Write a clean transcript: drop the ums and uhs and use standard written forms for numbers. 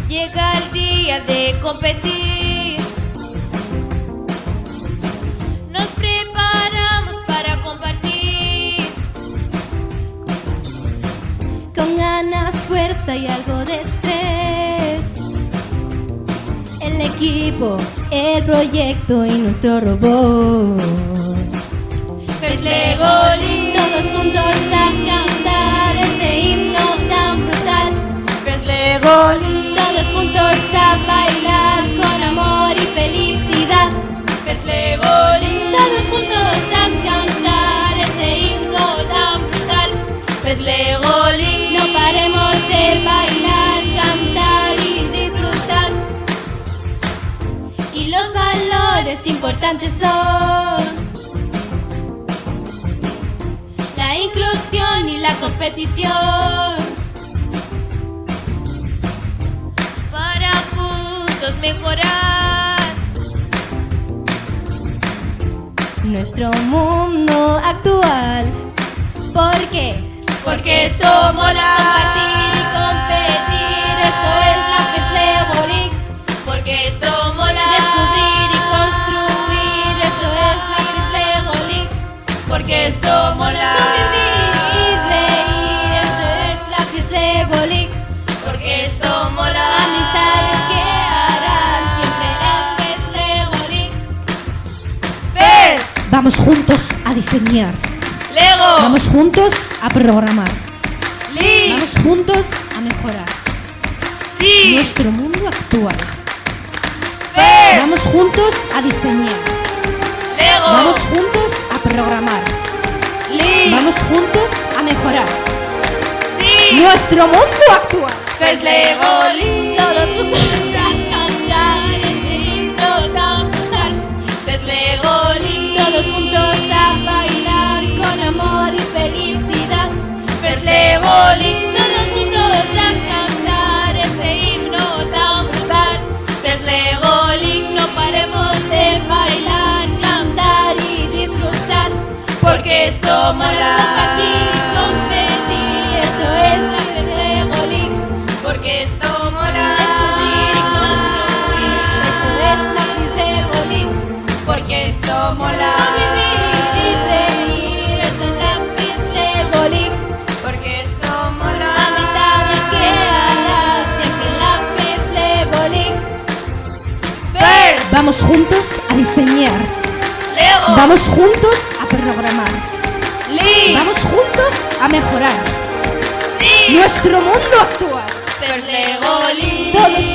Llega el día de competir. Nos preparamos para compartir. Con ganas, fuerza y algo de estrés. El equipo, el proyecto y nuestro robot. Pues Legolín, todos juntos a cantar este himno tan brutal. pues Legolín, Todos juntos a bailar con amor y felicidad. pues Legolín, Todos juntos a cantar este himno tan brutal. pues Legolín. No paremos de bailar, cantar y disfrutar. Y los valores importantes son la inclusión y la competición, Para juntos mejorar nuestro mundo actual. ¿Por qué? porque esto mola. Compartir y competir, esto es la FES Legolín. Porque esto mola. Descubrir y construir, esto es la FES Legolín. Porque esto mola. Convivir y reír, esto es la FES Legolín. Porque esto mola. Amistades que harán siempre la FES Legolín. FES, Vamos juntos a diseñar. Lego, Vamos juntos a programar. Li, Vamos juntos a mejorar Sí, nuestro mundo actual. FES, Vamos juntos a diseñar. Lego, Vamos juntos a programar. Li, Vamos juntos a mejorar Sí, nuestro mundo actual. FES Legolín. Todos juntos a cantar este himno tan brutal. FES Legolín. Todos juntos a bailar con amor y felicidad. FES Legolín. Todos juntos a cantar este himno tan brutal. FES Legolín. No paremos de bailar, cantar y disfrutar. Porque esto mola. Compartir y competir, esto es la FES Legolín. Porque esto mola. Descubrir y construir, esto es la FES Legolín. Porque esto mola. Convivir y reír, esto es la FES Legolín. Porque esto mola. Amistades que harás siempre la FES Legolín. FES, Vamos juntos a diseñar. Lego, Vamos juntos a programar. Li, Vamos juntos a mejorar Sí, nuestro mundo actual. FES Legolín. Todos